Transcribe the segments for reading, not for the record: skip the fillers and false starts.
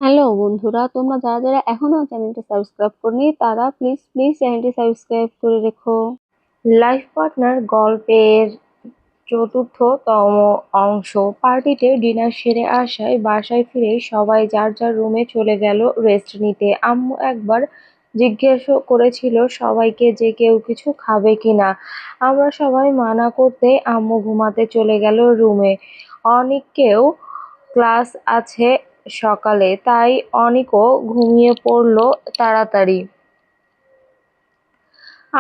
Hello বন্ধুরা, তোমরা যারা যারা এখনো চ্যানেলটি সাবস্ক্রাইব করনি তারা প্লিজ প্লিজ চ্যানেলটি সাবস্ক্রাইব করে রেখো। লাইফ পার্টনার গল্পের চতুর্থতম অংশ। পার্টিতে ডিনার সেরে আসায় বাসায় ফিরে সবাই যার যার রুমে চলে গেল রেস্ট নিতে। আম্মু একবার জিজ্ঞেস করেছিল সবাইকে যে কেউ কিছু খাবে কিনা। আমরা সবাই মানা করতে আম্মু ঘুমাতে চলে গেল রুমে। অনেকেও ক্লাস আছে সকালে, তাই অনিকও ঘুমিয়ে পড়লো তাড়াতাড়ি।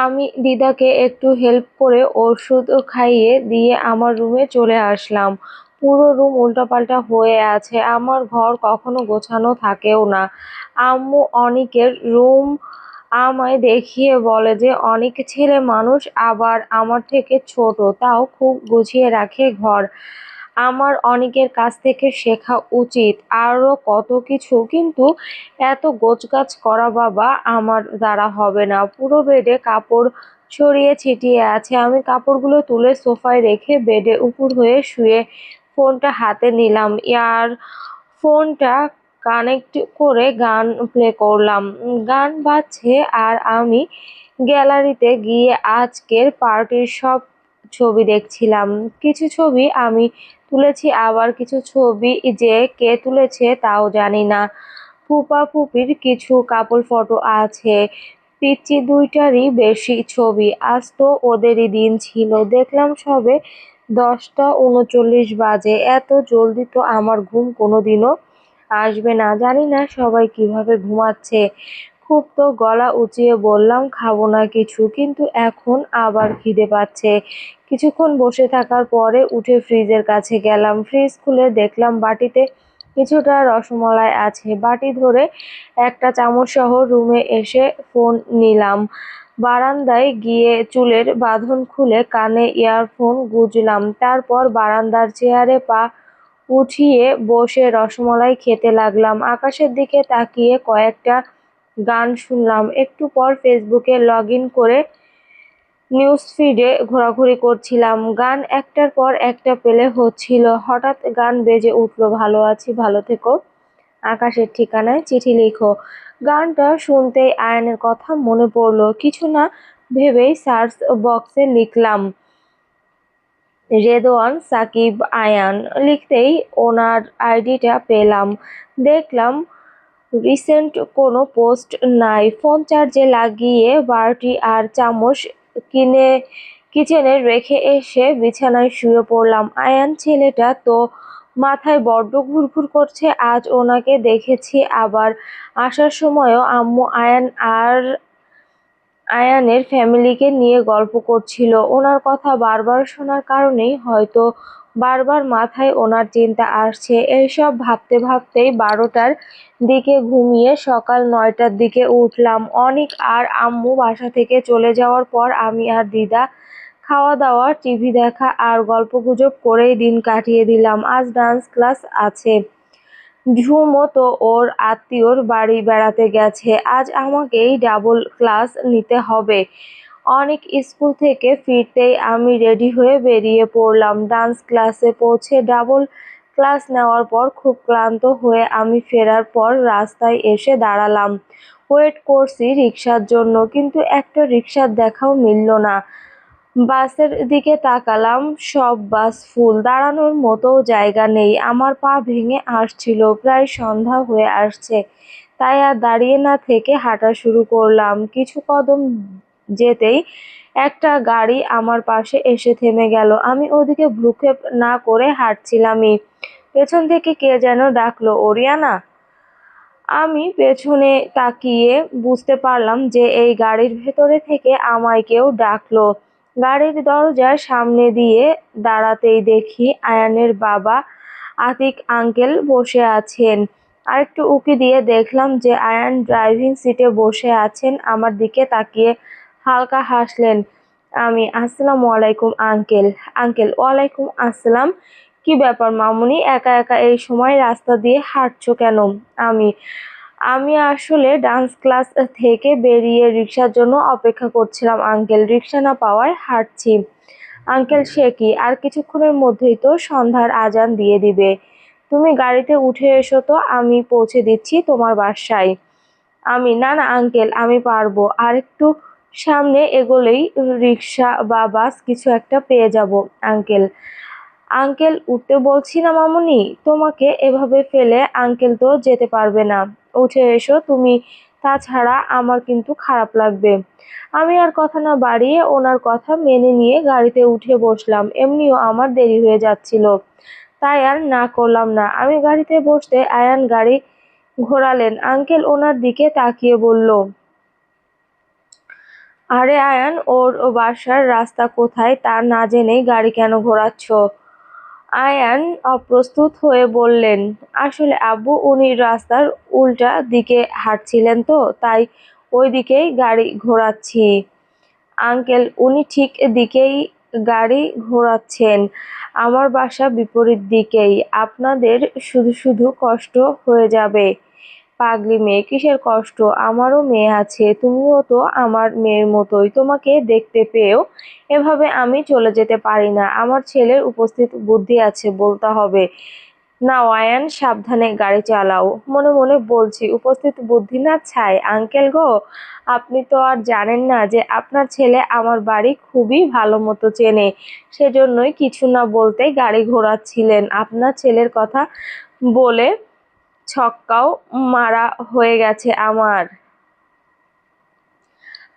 আমি দিদাকে একটু হেল্প করে ওষুধ খাইয়ে দিয়ে আমার রুমে চলে আসলাম। পুরো রুম উল্টাপাল্টা হয়ে আছে, আমার ঘর কখনো গোছানো থাকেও না। আম্মু অনিকের রুম আমায় দেখিয়ে বলে যে অনেক ছেলে মানুষ, আবার আমার থেকে ছোট, তাও খুব গুছিয়ে রাখে ঘর। আমার অনেকের কাছ থেকে শেখা উচিত আরো কত কিছু, কিন্তু এত গোছগাছ করা বাবা আমার দ্বারা হবে না। পুরো বেডে কাপড় ছড়িয়ে ছিটিয়ে আছে, আমি কাপড়গুলো তুলে সোফায় রেখে বেডে উপুর হয়ে শুয়ে ফোনটা হাতে নিলাম। ফোনটা কানেক্ট করে গান প্লে করলাম। গান বাজছে আর আমি গ্যালারিতে গিয়ে আজকের পার্টির সব ছবি দেখছিলাম। কিছু ছবি আমি তুলেছি, আবার কিছু ছবি যে কে তুলেছে তাও জানি না। ফুপা ফুপির কিছু কাপল ফটো আছে, পিচ্চি দুইটারই বেশি ছবি। আজ তো ওদেরই দিন ছিল। দেখলাম সবে 10টা 39 বাজে। এত জলদি তো আমার ঘুম কোনোদিনও আসবে না। জানি না সবাই কিভাবে ঘুমাচ্ছে। খুব তো গলা উঁচিয়ে বললাম খাবো না কিছু, কিন্তু এখন আবার খিদে পাচ্ছে। কিছুক্ষণ বসে থাকার পরে উঠে ফ্রিজের কাছে গেলাম। ফ্রিজ খুলে দেখলাম বাটিতে কিছুটা রসমালাই আছে। বাটি ধরে একটা চামচ সহ রুমে এসে ফোন নিলাম। বারান্দায় গিয়ে চুলের বাঁধন খুলে কানে ইয়ারফোন গুঁজলাম। তারপর বারান্দার চেয়ারে পা উঠিয়ে বসে রসমালাই খেতে লাগলাম। আকাশের দিকে তাকিয়ে কয়েকটা গান শুনলাম। একটু পর ফেসবুকে লগ ইন করে নিউজ ফিডে ঘোরাঘুরি করছিলাম। গান একটার পর একটা প্লে হচ্ছিল। হঠাৎ গান বেজে উঠল, ভালো আছি ভালো থেকো, আকাশের ঠিকানায় চিঠি লিখো। গানটা শুনতেই আয়ানের কথা মনে পড়লো। কিছু না ভেবেই সার্চ বক্সে লিখলাম রেদওয়ান সাকিব আয়ান। লিখতেই ওনার আইডিটা পেলাম। দেখলাম রিসেন্ট কোনো পোস্ট নাই। ফোন চার্জে লাগিয়ে বারটি আর চামচ কিনে কিচেনে রেখে এসে বিছানায় শুয়ে পড়লাম। আয়ান ছেলেটা তো মাথায় বড্ড ঘুরঘুর করছে। আজ ওনাকে দেখেছি, আবার আসার সময়ও আম্মু আয়ানের ফ্যামিলিকে নিয়ে গল্প করছিল। ওনার কথা বারবার শোনার কারণেই হয়তো বারবার মাথায় ওনার চিন্তা আসছে। এইসব ভাবতে ভাবতেই 12টার দিকে ঘুমিয়ে সকাল 9টার দিকে উঠলাম। অনিক আর আম্মু বাসা থেকে চলে যাওয়ার পর আমি আর দিদা খাওয়া দাওয়া, টিভি দেখা আর গল্পগুজব করেই দিন কাটিয়ে দিলাম। আজ ডান্স ক্লাস আছে। ঝুমও তো ওর আত্মীয়র বাড়ি বেড়াতে গেছে। আজ আমাকেই ডাবল ক্লাস নিতে হবে। অনেক স্কুল থেকে ফিরতেই আমি রেডি হয়ে বেরিয়ে পড়লাম। ডান্স ক্লাসে পৌঁছে ডাবল ক্লাস নেওয়ার পর খুব ক্লান্ত হয়ে আমি ফেরার পর রাস্তায় এসে দাঁড়ালাম। ওয়েট করছি রিক্সার জন্য, কিন্তু একটা রিক্সার দেখাও মিলল না। বাসের দিকে তাকালাম, সব বাস ফুল, দাঁড়ানোর মতো জায়গা নেই। আমার পা ভেঙে আসছিল, প্রায় সন্ধ্যা হয়ে আসছে, তাই আর দাঁড়িয়ে না থেকে হাঁটা শুরু করলাম। কিছু কদম যেতেই একটা গাড়ি আমার পাশে এসে থেমে গেল। আমি ওদিকে ভ্রুক্ষেপ না করে হাঁটছিলামই। পেছন থেকে কে যেন ডাকলো, ওরিয়ানা। আমি পেছনে তাকিয়ে বুঝতে পারলাম যে এই গাড়ির ভেতরে থেকে আমায় কেউ ডাকলো। গাড়ির দরজার সামনে দিয়ে দাঁড়াতেই দেখি আয়ানের বাবা আতিক আঙ্কেল বসে আছেন। আরেকটু উঁকি দিয়ে দেখলাম যে আয়ান ড্রাইভিং সিটে বসে আছেন। আমার দিকে তাকিয়ে হালকা হাসলেন। আমি, আসসালামু আলাইকুম আঙ্কেল। আঙ্কেল, ওয়ালাইকুম আসসালাম। কি ব্যাপার মামুনি, একা একা এই সময় রাস্তা দিয়ে হাঁটছো কেন? আমি আমি আসলে ডান্স ক্লাস থেকে বেরিয়ে রিক্সার জন্য অপেক্ষা করছিলাম আঙ্কেল। রিক্সা না পাওয়ায় হাঁটছি। আঙ্কেল, সে কি, আর কিছুক্ষণের মধ্যেই তো সন্ধ্যার আজান দিয়ে দিবে। তুমি গাড়িতে উঠে এসো তো, আমি পৌঁছে দিচ্ছি তোমার বাসায়। আমি, না না আঙ্কেল, আমি পারবো। আরেকটু সামনে এগোলেই রিক্সা বা বাস কিছু একটা পেয়ে যাব আঙ্কেল। আঙ্কেল উঠতে বলছি না মামুনি, তোমাকে এভাবে ফেলে আঙ্কেল তো যেতে পারবে না। উঠে এসো তুমি, তাছাড়া আমার কিন্তু খারাপ লাগবে। আমি আর কথা না বাড়িয়ে ওনার কথা মেনে নিয়ে গাড়িতে উঠে বসলাম। এমনিও আমার দেরি হয়ে যাচ্ছিল, তাই আর না করলাম না। আমি গাড়িতে বসতে আয়ান গাড়ি ঘোরালেন। আঙ্কেল ওনার দিকে তাকিয়ে বলল, আরে আয়ান, ওর বাসার রাস্তা কোথায় তা না জেনেই গাড়ি কেন ঘোরাচ্ছ? আয়ান অপ্রস্তুত হয়ে বললেন, আসলে আব্বু, উনি রাস্তার উল্টা দিকে হাঁটছিলেন তো, তাই ওই দিকেই গাড়ি ঘোরাচ্ছি। আঙ্কেল, উনি ঠিক দিকেই গাড়ি ঘোরাচ্ছেন। আমার বাসা বিপরীত দিকেই। আপনাদের শুধু শুধু কষ্ট হয়ে যাবে। পাগলি মেয়ে, কিসের কষ্ট? আমারও মেয়ে আছে, তুমিও তো আমার মেয়ের মতোই। তোমাকে দেখতে পেয়েও এভাবে আমি চলে যেতে পারি না। আমার ছেলের উপস্থিত বুদ্ধি আছে বলতে হবে। নাও আয়ান, সাবধানে গাড়ি চালাও। মনে মনে বলছি, উপস্থিত বুদ্ধি না ছাই আঙ্কেল গো, আপনি তো আর জানেন না যে আপনার ছেলে আমার বাড়ি খুবই ভালো মতো চেনে, সেজন্যই কিছু না বলতেই গাড়ি ঘোরাচ্ছিলেন। আপনার ছেলের কথা বলে ছক্কাও মারা হয়ে গেছে আমার।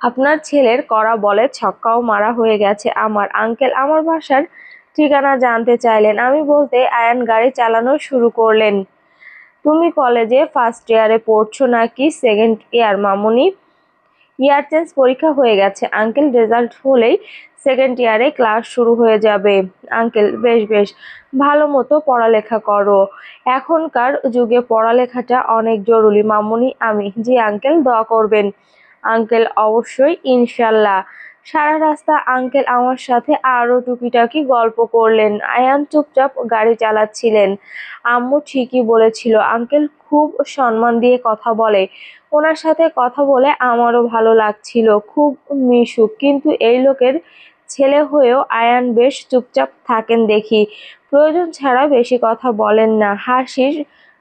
আপনার ছেলের করা বলে ছক্কাও মারা হয়ে গেছে আমার। আঙ্কেল আমার বাসার ঠিকানা জানতে চাইলেন। আমি বলতে আয়ান গাড়ি চালানো শুরু করলেন। তুমি কলেজে ফার্স্ট ইয়ারে পড়ছো নাকি সেকেন্ড ইয়ার মামুনি? ইয়ার চেঞ্জ পরীক্ষা হয়ে গেছে আঙ্কেল, রেজাল্ট হলেই সেকেন্ড ইয়ারে ক্লাস শুরু হয়ে যাবে। আঙ্কেল, বেশ বেশ, ভালো মতো পড়ালেখা করো। এখনকার যুগে পড়ালেখাটা অনেক জরুরি মামুনি। আমি, জি আঙ্কেল, দোয়া করবেন। আঙ্কেল, অবশ্যই ইনশাল্লাহ। সারা রাস্তা আঙ্কেল আমার সাথে আরো টুকিটাকি গল্প করলেন। আয়ান চুপচাপ গাড়ি চালাচ্ছিলেন। আম্মু ঠিকই বলেছিল, আঙ্কেল খুব সম্মান দিয়ে কথা বলে। ওনার সাথে কথা বলে আমারও ভালো লাগছিল, খুব মিশুক। কিন্তু এই লোকের ছেলে হয়েও আয়ান বেশ চুপচাপ থাকেন দেখি। প্রয়োজন ছাড়া বেশি কথা বলেন না। হাসির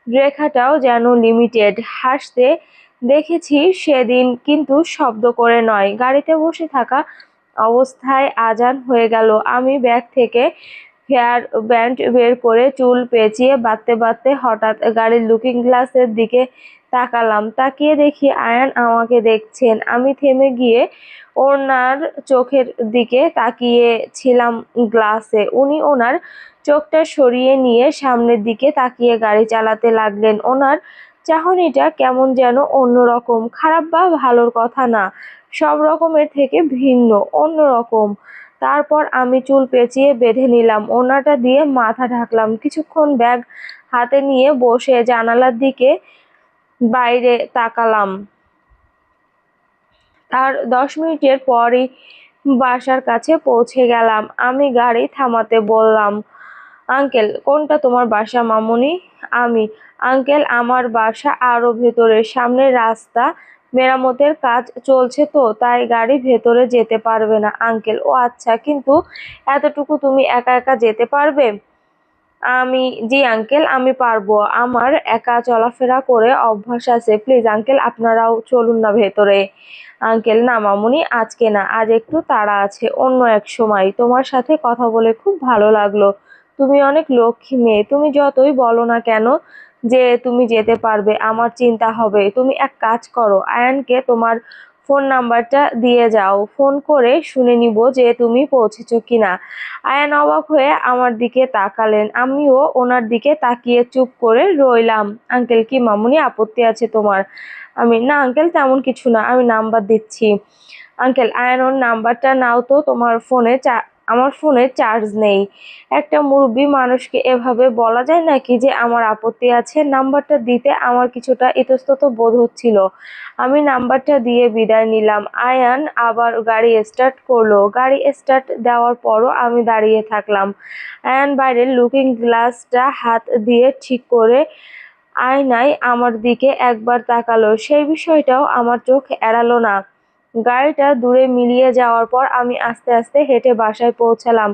রেখাটাও যেন লিমিটেড। হাসতে দেখেছি সেদিন, কিন্তু শব্দ করে নয়। গাড়িতে বসে থাকা অবস্থায় আজান হয়ে গেল। আমি ব্যাগ থেকে হেয়ার ব্যান্ড বের করে চুল পেঁচিয়ে বাঁধতে বাঁধতে হঠাৎ গাড়ির লুকিং গ্লাসের দিকে তাকালাম। তাকিয়ে দেখি আয়ান আমাকে দেখছেন। আমি থেমে গিয়ে ওনার চোখের দিকে তাকিয়েছিলাম গ্লাসে। উনি ওনার চোখটা সরিয়ে নিয়ে সামনের দিকে তাকিয়ে গাড়ি চালাতে লাগলেন। ওনার চাহনিটা কেমন যেন অন্যরকম, খারাপ বা ভালোর কথা না, সব রকমের থেকে ভিন্ন, অন্যরকম। তারপর আমি চুল পেঁচিয়ে বেঁধে নিলাম, ওড়নাটা দিয়ে মাথা ঢাকলাম। কিছুক্ষণ ব্যাগ হাতে নিয়ে বসে জানালার দিকে বাইরে তাকালাম। আর 10 মিনিটের পরই বাসার কাছে পৌঁছে গেলাম। আমি গাড়ি থামাতে বললাম, আঙ্কেল, কোনটা তোমার বাসা মামুনি? আমি, আঙ্কেল আমার বাসা আরো ভেতরে, সামনে রাস্তা মেরামতের কাজ চলছে তো, তাই গাড়ি ভেতরে যেতে পারবে না আঙ্কেল। ও আচ্ছা, কিন্তু এতটুকু তুমি একা একা যেতে পারবে? আমি, জি আঙ্কেল, আমি পারবো। আমার একা চলাফেরা করে অভ্যাস আছে। প্লিজ আঙ্কেল, আপনারাও চলুন না ভেতরে। আঙ্কেল, না মামুনি, আজকে না, আজ একটু তাড়া আছে, অন্য এক সময়। তোমার সাথে কথা বলে খুব ভালো লাগলো। তুমি অনেক লক্ষ্মী মেয়ে। তুমি যতই বলো না কেন যে তুমি যেতে পারবে, আমার চিন্তা হবে। তুমি এক কাজ করো, আয়ানকে তোমার ফোন নাম্বারটা দিয়ে যাও, ফোন করে শুনে নিব যে তুমি পৌঁছেছো কিনা। আয়ান অবাক হয়ে আমার দিকে তাকালেন। আমিও ওনার দিকে তাকিয়ে চুপ করে রইলাম। আঙ্কেল, কি মামুনি, আপত্তি আছে তোমার? আমি, না আঙ্কেল, তেমন কিছু না, আমি নাম্বার দিচ্ছি। আঙ্কেল, আয়ান ওর নাম্বারটা নাও তো, আমার ফোনে চার্জ নেই। একটা মুরব্বী মানুষকে এভাবে বলা যায় নাকি যে আমার আপত্তি আছে? নাম্বারটা দিতে আমার কিছুটা ইতস্তত বোধ হচ্ছিল। আমি নাম্বারটা দিয়ে বিদায় নিলাম। আয়ান আবার গাড়ি স্টার্ট করলো। গাড়ি স্টার্ট দেওয়ার পরও আমি দাঁড়িয়ে থাকলাম। আয়ান বাইরের লুকিং গ্লাসটা হাত দিয়ে ঠিক করে আয়নায় আমার দিকে একবার তাকালো। সেই বিষয়টাও আমার চোখ এড়ালো না। গাড়িটা দূরে মিলিয়ে যাওয়ার পর আমি আস্তে আস্তে হেঁটে বাসায় পৌঁছালাম।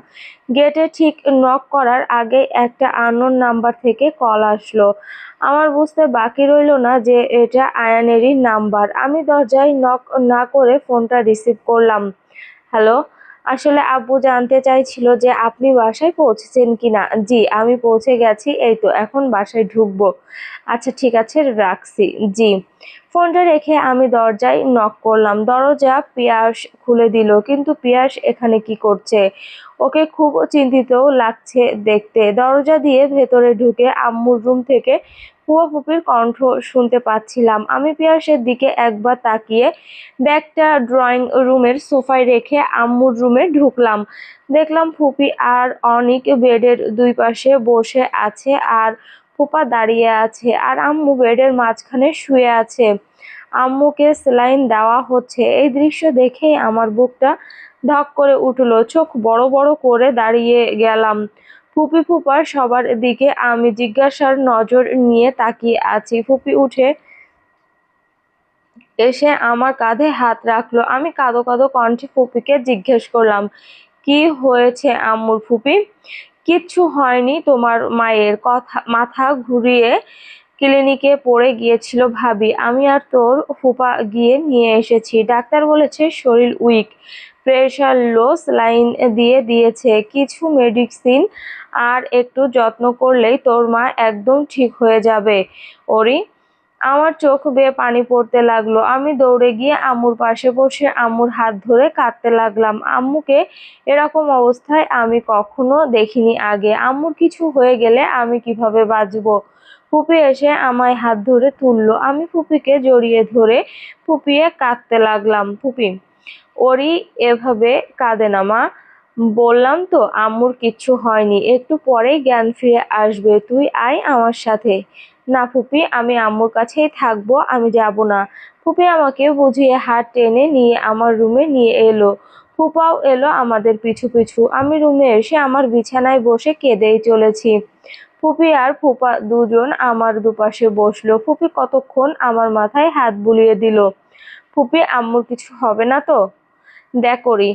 গেটে ঠিক নক করার আগে একটা আননোন নাম্বার থেকে কল আসলো। আমার বুঝতে বাকি রইল না যে এটা আয়ানেরই নাম্বার। আমি দরজায় নক না করে ফোনটা রিসিভ করলাম। হ্যালো, আসলে আব্বু জানতে চাইছিল যে আপনি বাসায় পৌঁছেছেন কিনা। জি, আমি পৌঁছে গেছি, এই তো এখন বাসায় ঢুকবো। আচ্ছা ঠিক আছে, রাখছি। জি। ফোনটা রেখে আমি দরজায় নক করলাম। দরজা পিয়াস খুলে দিল, কিন্তু পিয়াস এখানে কি করছে? ওকে খুব চিন্তিত লাগছে দেখতে। দরজা দিয়ে ভেতরে ঢুকে আম্মুর রুম থেকে ফুপা ফুপির কণ্ঠ শুনতে পাচ্ছিলাম। আমি পিয়াসের দিকে একবার তাকিয়ে ব্যাগটা ড্রয়িং রুমের সোফায় রেখে আম্মুর রুমে ঢুকলাম। দেখলাম ফুপি আর অনিক বেডের দুই পাশে বসে আছে, আর ফুপা দাঁড়িয়ে আছে, আর আম্মু বেডের মাঝখানে শুয়ে আছে। আম্মুকে সেলাইন দেওয়া হচ্ছে। এই দৃশ্য দেখেই আমার বুকটা ধক করে উঠলো। চোখ বড় বড় করে দাঁড়িয়ে গেলাম। ফুপি ফুপার সবার দিকে আমি জিজ্ঞাসার নজর নিয়ে তাকিয়ে আছি। ফুপি উঠে এসে আমার কাঁধে হাত রাখলো। আমি কাঁদো কাঁদো কণ্ঠে ফুপিকে জিজ্ঞেস করলাম, কি হয়েছে আম্মুর? ফুপি, কিচ্ছু হয়নি, তোমার মায়ের মাথা ঘুরিয়ে ক্লিনিকে পড়ে গিয়েছিল ভাবি। আমি আর তোর ফুপা গিয়ে নিয়ে এসেছি। ডাক্তার বলেছে শরীর উইক, প্রেশার লো, স্যালাইন দিয়ে দিয়েছে। কিছু মেডিসিন আর একটু যত্ন করলেই তোর মা একদম ঠিক হয়ে যাবে। ওরি, আমার চোখ বেয়ে পানি পড়তে লাগলো। আমি দৌড়ে গিয়ে আম্মুর পাশে বসে আম্মুর হাত ধরে কাঁদতে লাগলাম। আম্মুকে এরকম অবস্থায় আমি কখনো দেখিনি আগে। আম্মুর কিছু হয়ে গেলে আমি কিভাবে বাঁচবো? ফুপি এসে আমায় হাত ধরে তুললো। আমি ফুপিকে জড়িয়ে ধরে ফুপিয়ে কাঁদতে লাগলাম। ফুপি, ওরি এভাবে কাঁদে না মা। বললাম তো আম্মুর কিচ্ছু হয়নি, একটু পরেই জ্ঞান ফিরে আসবে। তুই আয় আমার সাথে। না ফুপি, আমি আম্মুর কাছেই থাকবো, আমি যাব না। ফুপি আমাকে বুঝিয়ে হাত টেনে নিয়ে আমার রুমে নিয়ে এলো। ফুপাও এলো আমাদের পিছু পিছু। আমি রুমে এসে আমার বিছানায় বসে কেঁদেই চলেছি। ফুপি আর ফুপা দুজন আমার দুপাশে বসলো। ফুপি কতক্ষণ আমার মাথায় হাত বুলিয়ে দিল। ফুপি, আম্মুর কিছু হবে না তো? দেখোরি,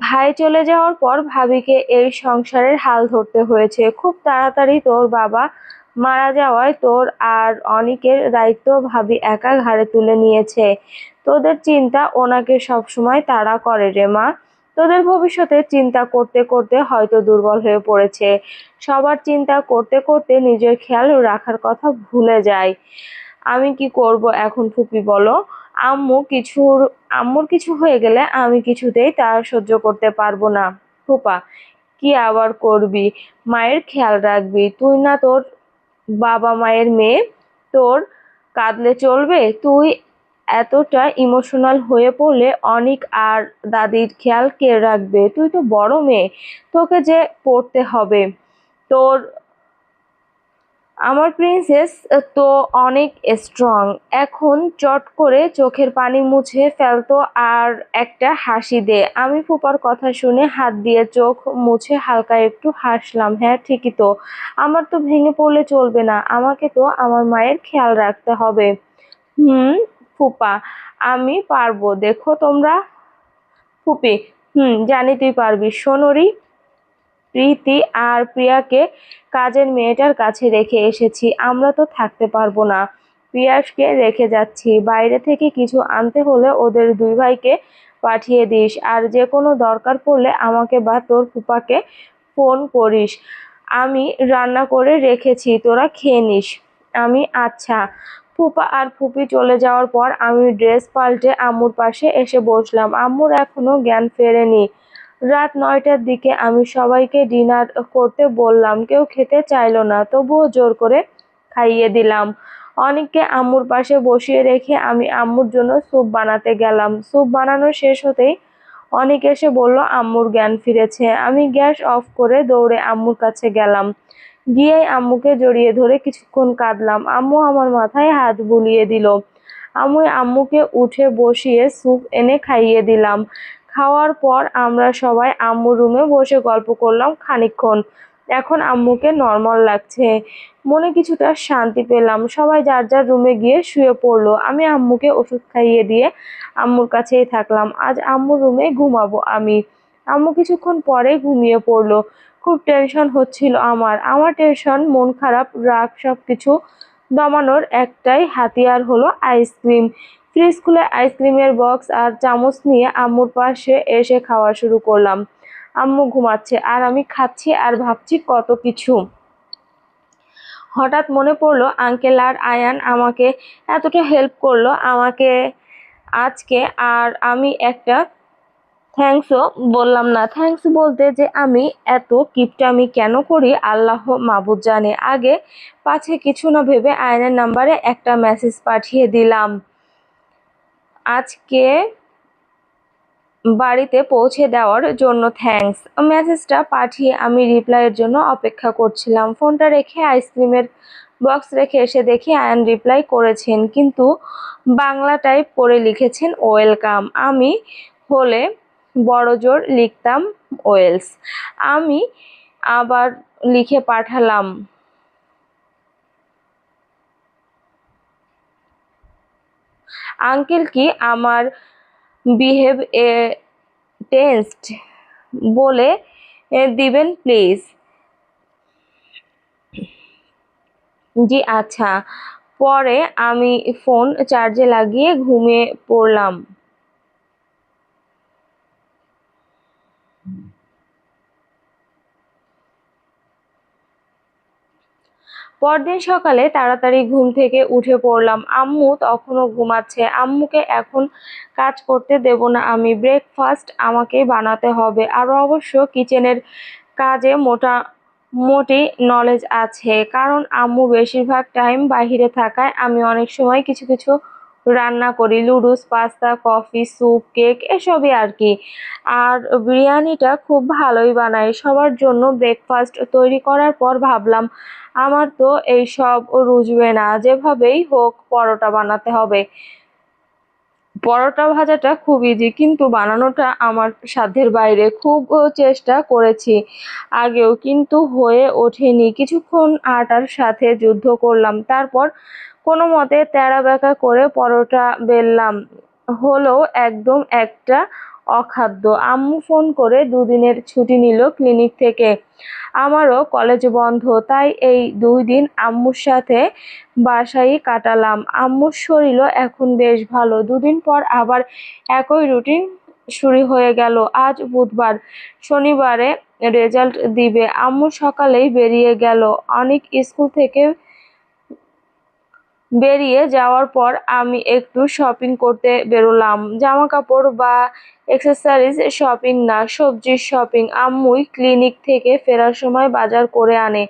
ভাই চলে যাওয়ার পর ভাবিকে এই সংসারের হাল ধরতে হয়েছে। খুব তাড়াতাড়ি তোর বাবা মারা যাওয়ায় তোর আর অনিকের দায়িত্ব ভাবি একা ঘাড়ে তুলে নিয়েছে। তোদের চিন্তা ওনাকে সবসময় তাড়া করে রে মা। তোদের ভবিষ্যতের চিন্তা করতে করতে হয়তো দুর্বল হয়ে পড়েছে। সবার চিন্তা করতে করতে নিজের খেয়াল রাখার কথা ভুলে যায়। আমি কি করব এখন ফুপি বলো? আম্মু কিছুর আম্মুর কিছু হয়ে গেলে আমি কিছুতেই তা সহ্য করতে পারবো না। ফুপা, কি আবার করবি? মায়ের খেয়াল রাখবি। তুই না তোর বাবা মায়ের মেয়ে, তোর কাঁদলে চলবে? তুই এতটা ইমোশনাল হয়ে পড়লে অনিক আর দাদির খেয়াল কে রাখবে? তুই তো বড় মেয়ে, তোকে যে পড়তে হবে। তোর আমার প্রিন্সেস তো অনেক স্ট্রং। এখন চট করে চোখের পানি মুছে ফেলতো আর একটা হাসি দে। আমি ফুপার কথা শুনে হাত দিয়ে চোখ মুছে হালকা একটু হাসলাম। হ্যাঁ ঠিকই তো, আমার তো ভেঙে পড়লে চলবে না, আমাকে তো আমার মায়ের খেয়াল রাখতে হবে। হুম ফুপা, আমি পারবো, দেখো তোমরা। ফুপি, জানি তুই পারবি। শোনরি, প্রীতি আর প্রিয়াকে কাজের মেয়েটার কাছে রেখে এসেছি। আমরা তো থাকতে পারবো না, পিয়াসকে রেখে যাচ্ছি। বাইরে থেকে কিছু আনতে হলে ওদের দুই ভাইকে পাঠিয়ে দিস, আর যে কোনো দরকার পড়লে আমাকে বা তোর ফুপাকে ফোন করিস। আমি রান্না করে রেখেছি, তোরা খেয়ে নিস। আমি আচ্ছা। ফুপা আর ফুপি চলে যাওয়ার পর আমি ড্রেস পাল্টে আম্মুর পাশে এসে বসলাম। আম্মুর এখনো জ্ঞান ফেরেনি। রাত ৯টার দিকে আমি সবাইকে ডিনার করতে বললাম। কেউ খেতে চাইলো না, তবুও জোর করে খাইয়ে দিলাম। অনেককে আম্মুর পাশে বসিয়ে রেখে আমি আম্মুর জন্য স্যুপ বানাতে গেলাম। স্যুপ বানানো শেষ হতেই অনেক এসে বলল আম্মুর জ্ঞান ফিরেছে। আমি গ্যাস অফ করে দৌড়ে আম্মুর কাছে গেলাম। গিয়ে আম্মুকে জড়িয়ে ধরে কিছুক্ষণ কাঁদলাম। আম্মু আমার মাথায় হাত বুলিয়ে দিল। আমি আম্মুকে উঠে বসিয়ে স্যুপ এনে খাইয়ে দিলাম। খাওয়ার পর আমরা সবাই আম্মুর রুমে বসে গল্প করলাম খানিকক্ষণ। এখন আম্মুকে নর্মাল লাগছে। মনে কিছুটা শান্তি পেলাম। সবাই যার যার রুমে গিয়ে শুয়ে পড়লো। আমি আম্মুকে ওষুধ খাইয়ে দিয়ে আম্মুর কাছেই থাকলাম। আজ আম্মুর রুমে ঘুমাবো আমি। আম্মু কিছুক্ষণ পরে ঘুমিয়ে পড়লো। খুব টেনশন হচ্ছিল আমার। আমার টেনশন, মন খারাপ, রাগ সবকিছু দমানোর একটাই হাতিয়ার হলো আইসক্রিম। ফ্রিজ খুলে আইসক্রিমের বক্স আর চামচ নিয়ে আম্মুর পাশে এসে খাওয়া শুরু করলাম। আম্মু ঘুমাচ্ছে আর আমি খাচ্ছি আর ভাবছি কত কিছু। হঠাৎ মনে পড়লো আঙ্কেল আর আয়ান আমাকে এতটা হেল্প করলো আমাকে আজকে, আর আমি একটা থ্যাঙ্কসও বললাম না। থ্যাঙ্কস বলতে যে আমি এত কিপটামি কেন করি আল্লাহ মাবুদ জানে। আগে পাছে কিছু না ভেবে আয়নের নাম্বারে একটা মেসেজ পাঠিয়ে দিলাম, আজকে বাড়িতে পৌঁছে দেওয়ার জন্য থ্যাঙ্কস। মেসেজটা পাঠিয়ে আমি রিপ্লাইয়ের জন্য অপেক্ষা করছিলাম। ফোনটা রেখে আইসক্রিমের বক্স রেখে এসে দেখি আয়ান রিপ্লাই করেছেন, কিন্তু বাংলা টাইপ করে লিখেছেন ওয়েলকাম। আমি হলে বড়জোর লিখতাম ওয়েলস। আমি আবার লিখে পাঠালাম, আঙ্কেল কি আমার বিহেভ টেস্ট বলে দিবেন প্লিজ। জি আচ্ছা। পরে আমি ফোন চার্জে লাগিয়ে ঘুমিয়ে পড়লাম। পরদিন সকালে তাড়াতাড়ি ঘুম থেকে উঠে পড়লাম। আম্মু তখনও ঘুমাচ্ছে। আম্মুকে এখন কাজ করতে দেব না আমি। ব্রেকফাস্ট আমাকেই বানাতে হবে। আরও অবশ্য কিচেনের কাজে মোটামুটি নলেজ আছে, কারণ আম্মু বেশিরভাগ টাইম বাহিরে থাকায় আমি অনেক সময় কিছু কিছু রান্না করি। লুডুস, পাস্তা, কফি, স্যুপ, কেক এসবই আর কি। আর বিরিয়ানিটা খুব ভালোই বানাই। সবার জন্য ব্রেকফাস্ট তৈরি করার পর ভাবলাম আমার তো এইসব রুচবে না, যেভাবেই হোক পরোটা বানাতে হবে। পরোটা ভাজাটা খুব ইজি, কিন্তু বানানোটা আমার সাধ্যের বাইরে। খুব চেষ্টা করেছি আগেও, কিন্তু হয়ে ওঠেনি। কিছুক্ষণ আটার সাথে যুদ্ধ করলাম, তারপর কোনো মতে তেড়া বেঁকা করে পরোটা বেললাম। হলো একদম একটা অখাদ্য। আম্মু ফোন করে দুদিনের ছুটি নিল ক্লিনিক থেকে। আমারও কলেজ বন্ধ, তাই এই 2 দিন আম্মুর সাথে বাসায়ই কাটালাম। আম্মুর শরীরও এখন বেশ ভালো। 2 দিন পর আবার একই রুটিন শুরু হয়ে গেল। আজ বুধবার, শনিবারে রেজাল্ট দিবে। আম্মু সকালেই বেরিয়ে গেল। অনেক স্কুল থেকে বেরিয়ে যাওয়ার পর আমি একটু শপিং করতে বেরোলাম। জামা কাপড় বা অ্যাক্সেসরিজ শপিং না, সবজির শপিং। আম্মুই ক্লিনিক থেকে ফেরার সময় বাজার করে আনে।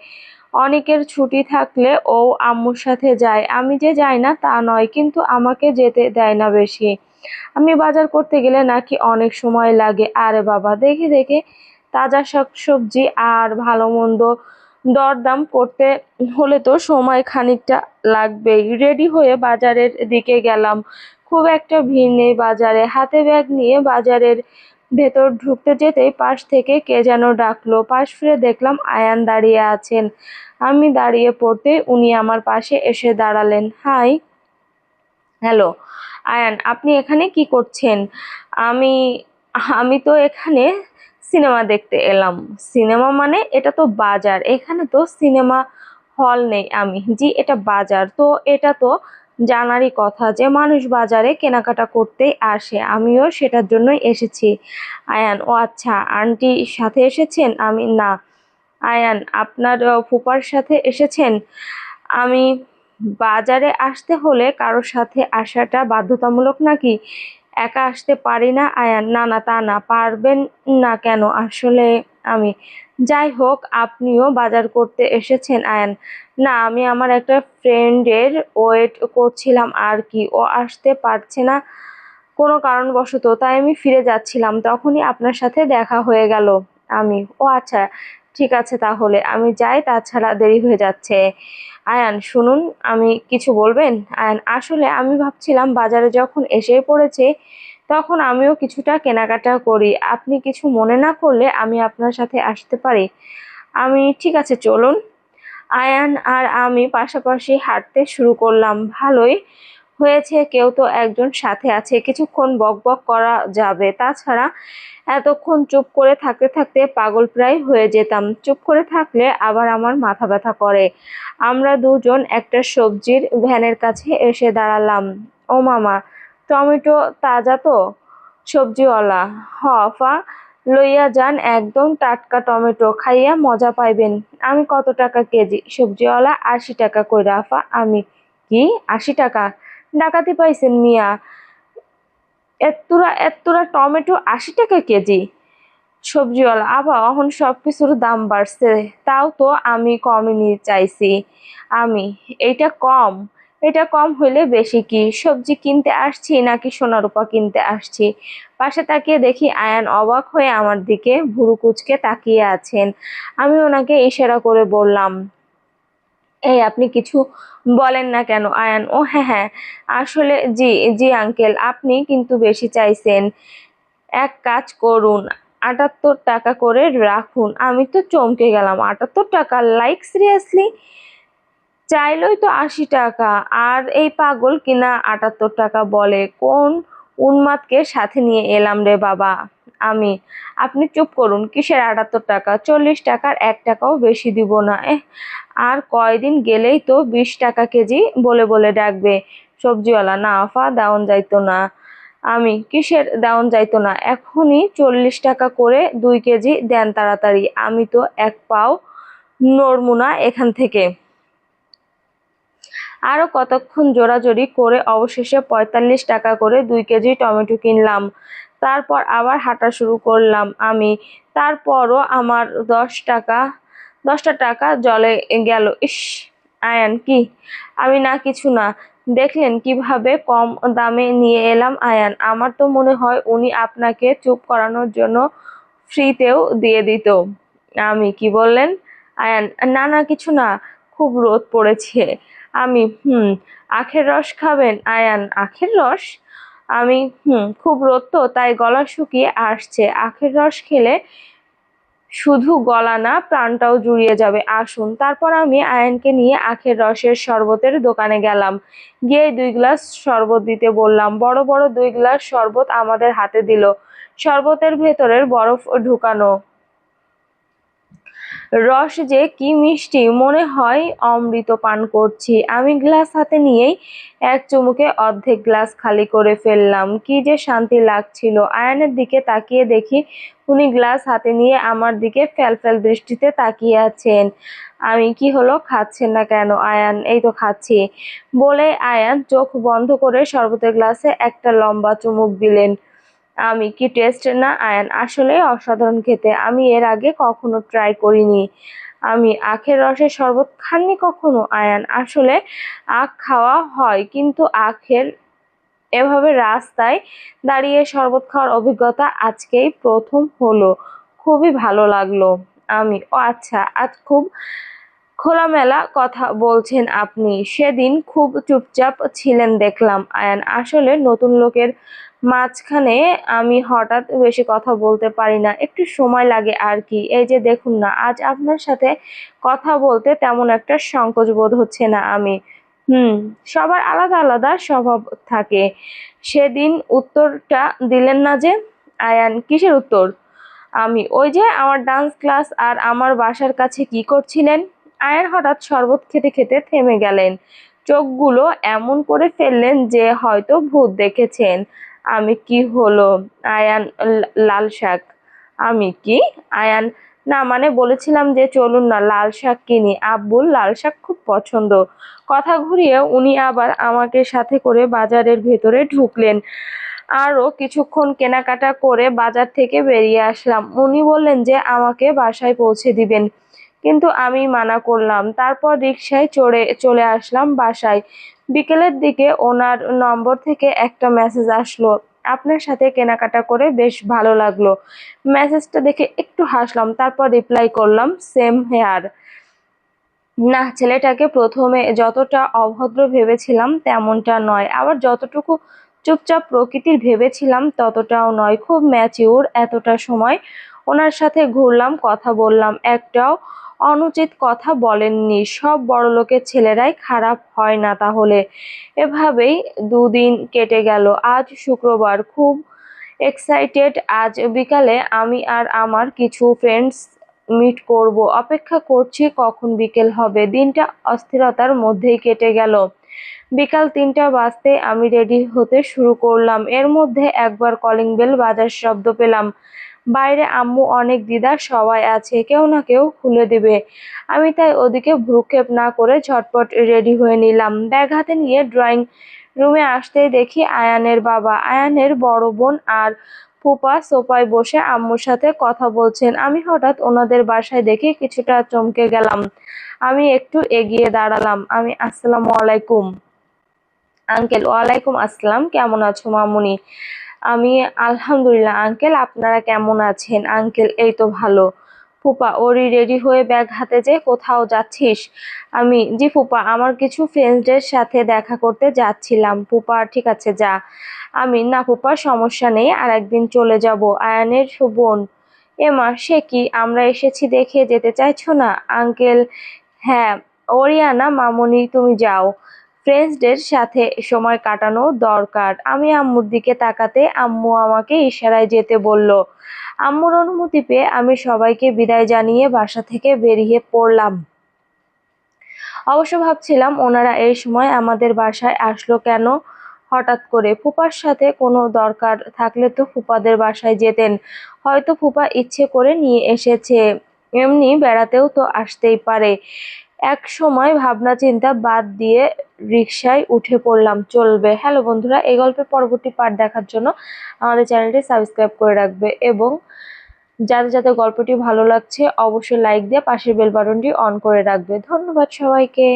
অনেকের ছুটি থাকলে ও আম্মুর সাথে যায়। আমি যে যাই না তা নয়, কিন্তু আমাকে যেতে দেয় না বেশি। আমি বাজার করতে গেলে নাকি অনেক সময় লাগে। আরে বাবা, দেখে দেখে তাজা শাকসবজি আর ভালো মন্দ দরদাম করতে হলে তো সময় খানিকটা লাগবেই। রেডি হয়ে বাজারের দিকে গেলাম। খুব একটা ভিড় নেই বাজারে। হাতে ব্যাগ নিয়ে বাজারের ভেতর ঢুকতে যেতেই পাশ থেকে কে যেন ডাকলো। পাশ ফিরে দেখলাম আয়ান দাঁড়িয়ে আছেন। আমি দাঁড়িয়ে পড়তেই উনি আমার পাশে এসে দাঁড়ালেন। হাই। হ্যালো আয়ান, আপনি এখানে কি করছেন? আমি আমি তো এখানে সিনেমা দেখতে এলাম। সিনেমা মানে? এটা তো বাজার, এখানে তো সিনেমা হল নেই। আমি, জি এটা বাজার তো। এটা তো জানারই কথা যে মানুষ বাজারে কেনাকাটা করতে আসে, আমিও সেটার জন্যই এসেছি। আয়ান: ও আচ্ছা, আন্টির সাথে এসেছেন? আমি: না। আয়ান: আপনার ফুপার সাথে এসেছেন? আমি: বাজারে আসতে হলে কারোর সাথে আসাটা বাধ্যতামূলক নাকি? একা আসতে পারি না। আয়ান: না না, তা না। পারবেন না কেন? আসলে আমি, যাই হোক, আপনিও বাজার করতে এসেছেন? আয়ান: না, আমি আমার একটা ফ্রেন্ডের ওয়েট করছিলাম আর কি। ও আসতে পারছে না কোনো কারণবশত, তাই আমি ফিরে যাচ্ছিলাম, তখনই আপনার সাথে দেখা হয়ে গেল। আমি: ও আচ্ছা, ঠিক আছে, তাহলে আমি যাই, তাছাড়া দেরি হয়ে যাচ্ছে। আয়ান: শুনুন, আমি কিছু বলবেন? আয়ান: আসলে আমি ভাবছিলাম বাজারে যখন এসেই পড়েছে তখন আমিও কিছুটা কেনাকাটা করি। আপনি কিছু মনে না করলে আমি আপনার সাথে আসতে পারি? আমি ঠিক আছে চলুন। আয়ান আর আমি পাশাপাশি হাঁটতে শুরু করলাম। ভালোই হয়েছে কেউ তো একজন সাথে আছে, কিছুক্ষণ বকবক করা যাবে। তাছাড়া এতক্ষণ চুপ করে থাকতে থাকতে পাগল প্রায় হয়ে যেতাম। চুপ করে থাকলে আবার আমার মাথা ব্যথা করে। আমরা দুজন একটা সবজির ভ্যানের কাছে এসে দাঁড়ালাম। ও মামা, টমেটো তাজা তো? সবজিওয়ালা। হ আফা, লইয়া যান, একদম টাটকা টমেটো, খাইয়া মজা পাইবেন। আমি কত টাকা কেজি? সবজিওয়ালা ৮০ টাকা কইরা আফা। আমি কি ৮০ টাকা? ডাকাতি পাইছেন মিয়া, এত্তুরা এত্তুরা টমেটো ৮০ টাকা কেজি? সবজিওয়ালা, আবার এখন সবকিছুর দাম বাড়ছে, তাও তো আমি কমই চাইছি। আমি, এইটা কম? এটা কম হইলে বেশি কি? সবজি কিনতে আসছি নাকি সোনা রূপা কিনতে আসছি? পাশে তাকিয়ে দেখি আয়ান অবাক হয়ে আমার দিকে ভুরু কুঁচকে তাকিয়ে আছেন। আমি ওনাকে ইশারা করে বললাম, এই আপনি কিছু বলেন না কেন? আয়ান, ও হ্যাঁ হ্যাঁ, আসলে জি জি আঙ্কেল, আপনি কিন্তু বেশি চাইছেন। এক কাজ করুন, ৭৮ টাকা করে রাখুন। আমি তো চমকে গেলাম, ৭৮ টাকা? Like seriously? চাইলেই তো ৮০ টাকা, আর এই পাগল কিনা ৭৮ টাকা বলে। কোন উন্মাদকে সাথে নিয়ে এলাম রে বাবা আমি। আপনি চুপ করুন। কিসের ৭৮ টাকা? ৪০ টাকার ১ টাকাও বেশি দিব না। আর কয়দিন গেলেই তো ২০ টাকা কেজি বলে বলে ডাকবে। সবজিওয়ালা, না আফা, দেওয়ান যাইতো না। আমি, কিসের দেওয়ান যাইতো না? এখনই ৪০ টাকা করে ২ কেজি দেন তাড়াতাড়ি। আমি তো এক পাও নড়মু না এখান থেকে। আরো কতক্ষণ জোরাজুরি করে অবশেষে ৪৫ টাকা করে ২ কেজি টমেটো কিনলাম। তারপর আবার হাঁটা শুরু করলাম আমি। তারপরও আমার ১০টা টাকা জলে গেল। ইস! আয়ান, কি? আমি, না কিছু না। দেখলেন কিভাবে কম দামে নিয়ে এলাম আয়ান। আমার তো মনে হয় উনি আপনাকে চুপ করানোর জন্য ফ্রিতেও দিয়ে দিত। আমি, কি বললেন? আয়ান, না না কিছু না, খুব রোদ পড়েছে। আমি, আখের রস খাবেন? আয়ান, আখের রস? আমি, খুব রোদ তো, তাই গলা শুকিয়ে আসছে। আখের রস খেলে শুধু গলা না, প্রাণটাও জুড়িয়ে যাবে, আসুন। তারপর আমি আয়ানকে নিয়ে আখের রসের শরবতের দোকানে গেলাম। গিয়ে ২ গ্লাস শরবত দিতে বললাম। বড় বড় ২ গ্লাস শরবত আমাদের হাতে দিল। শরবতের ভেতরের বরফ ঢুকানো রস যে কি মিষ্টি, মনে হয় অমৃত পান করছি। আমি গ্লাস হাতে নিয়েই এক চুমুকে অর্ধেক গ্লাস খালি করে ফেললাম। কি যে শান্তি লাগছিল। আয়ানের দিকে তাকিয়ে দেখি উনি গ্লাস হাতে নিয়ে আমার দিকে ফ্যালফ্যাল দৃষ্টিতে তাকিয়ে আছেন। আমি, কি হলো, খাচ্ছেন না কেন? আয়ান, এই তো খাচ্ছি বলে আয়ান চোখ বন্ধ করে শরবতের গ্লাসে একটা লম্বা চুমুক দিলেন। আমি, কি টেস্ট না? আয়ান, আসলেই অসাধারণ খেতে। আমি এর আগে কখনো ট্রাই করিনি। আমি, আখের রসের শরবত খাননি কখনো? আয়ান, আসলে আখ খাওয়া হয়, কিন্তু আখের এভাবে রাস্তায় দাঁড়িয়ে শরবত খাওয়ার অভিজ্ঞতা আজকেই প্রথম হলো। খুবই ভালো লাগলো। আমি, ও আচ্ছা, আজ খুব খোলামেলা কথা বলছেন আপনি। সেদিন খুব চুপচাপ ছিলেন দেখলাম। আয়ান, আসলে নতুন লোকের মাঝখানে আমি হঠাৎ বেশি কথা বলতে পারি না, একটু সময় লাগে আর কি। এই যে দেখুন না, আজ আপনার সাথে কথা বলতে তেমন একটা সংকোচ বোধ হচ্ছে না। আমি, সবার আলাদা আলাদা স্বভাব থাকে। সেদিন উত্তরটা দিলেন না যে? আয়ান, কিসের উত্তর? আমি, ওই যে আমার ডান্স ক্লাস আর আমার বাসার কাছে কি করছিলেন? আয়ান হঠাৎ শরবত খেতে খেতে থেমে গেলেন। চোখগুলো এমন করে ফেললেন যে হয়তো ভূত দেখেছেন। আমি, কি হলো? আয়ান, লাল শাক। আমি, কি? আয়ান, না মানে বলেছিলাম যে চলুন না লাল শাক কিনি, আব্বুর লাল শাক খুব পছন্দ। কথা ঘুরিয়ে উনি আবার আমাকে সাথে করে বাজারের ভেতরে ঢুকলেন। আরো কিছুক্ষণ কেনাকাটা করে বাজার থেকে বেরিয়ে আসলাম। উনি বললেন যে আমাকে বাসায় পৌঁছে দিবেন, কিন্তু আমি মানা করলাম। তারপর রিকশায় চড়ে চলে আসলাম বাসায়। বিকেলের দিকে ওনার নম্বর থেকে একটা মেসেজ আসলো, আপনার সাথে কেনাকাটা করে বেশ ভালো লাগলো। মেসেজটা দেখে একটু হাসলাম, তারপর রিপ্লাই করলাম, সেম হেয়ার। না, ছেলেটাকে প্রথমে যতটা অভদ্র ভেবেছিলাম তেমনটা নয়, আবার যতটুকু চুপচাপ প্রকৃতির ভেবেছিলাম ততটাও নয়, খুব ম্যাচিউর। এতটা সময় ওনার সাথে ঘুরলাম, কথা বললাম, একটাও অনুচিত কথা বলেননি। সব বড়লোকের ছেলেরাই খারাপ হয় না তাহলে। এভাবেই দুদিন কেটে গেল। আজ শুক্রবার, খুব এক্সাইটেড। আজ বিকালে আমি আর আমার কিছু ফ্রেন্ডস মিট করব। অপেক্ষা করছি কখন বিকেল হবে। দিনটা অস্থিরতার মধ্যেই কেটে গেল। বিকাল ৩টা বাজতে আমি রেডি হতে শুরু করলাম। এর মধ্যে একবার কলিং বেল বাজার শব্দ পেলাম। বাইরে আম্মু, অনেক দিদা সবাই আছে, কেউ না কেউ খুলে দেবে। আমি তাই ওদিকে ভ্রুক্ষেপ না করে ঝটপট রেডি হয়ে নিলাম। ব্যাগ হাতে নিয়ে ড্রয়িং রুমে আসতেই দেখি আয়ানের বাবা, আয়ানের বড় বোন আর ফুপা সোফায় বসে আম্মুর সাথে কথা বলছেন। আমি হঠাৎ ওনাদের বাসায় দেখে কিছুটা চমকে গেলাম। আমি একটু এগিয়ে দাঁড়ালাম। আমি আসসালামু আলাইকুম আঙ্কেল। ওয়ালাইকুম আসসালাম। কেমন আছো মামুনি? আমি আলহামদুলিল্লাহ আঙ্কেল, আপনারা কেমন আছেন? আঙ্কেল এই তো ভালো। ফুপা, ওরি রেডি হয়ে ব্যাগ হাতে যে কোথাও যাচ্ছিস? আমি, জি ফুপা, আমার কিছু ফ্রেন্ডসদের সাথে দেখা করতে যাচ্ছিলাম। ফুপা, ঠিক আছে যা। আমি, না ফুপা সমস্যা নেই, আর একদিন চলে যাব। আয়ানের বোন, এমা সে কি, আমরা এসেছি দেখে যেতে চাইছো না? আঙ্কেল হ্যাঁ, ওরিয়ানা মামুনি তুমি যাও, ফ্রেন্ডসদের সাথে সময় কাটানো দরকার। আমি আম্মুর দিকে তাকাতে আম্মু আমাকে ইশারায় যেতে বলল। আম্মুর অনুমতি পেয়ে আমি সবাইকে বিদায় জানিয়ে বাসা থেকে বেরিয়ে পড়লাম। অবশ্য ভাবছিলাম ওনারা এই সময় আমাদের বাসায় আসলো কেন হঠাৎ করে। ফুপার সাথে কোনো দরকার থাকলে তো ফুপাদের বাসায় যেতেন। হয়তো ফুপা ইচ্ছে করে নিয়ে এসেছে, এমনি বেড়াতেও তো আসতেই পারে। এক সময় ভাবনা চিন্তা বাদ দিয়ে রিকশায় উঠে পড়লাম। চলবে। হ্যালো বন্ধুরা, এই গল্পের পরবর্তী পার্ট দেখার জন্য আমাদের চ্যানেলটি সাবস্ক্রাইব করে রাখবে এবং যাদের যাদের গল্পটি ভালো লাগছে অবশ্যই লাইক দিয়ে পাশের বেল বাটনটি অন করে রাখবে। ধন্যবাদ সবাইকে।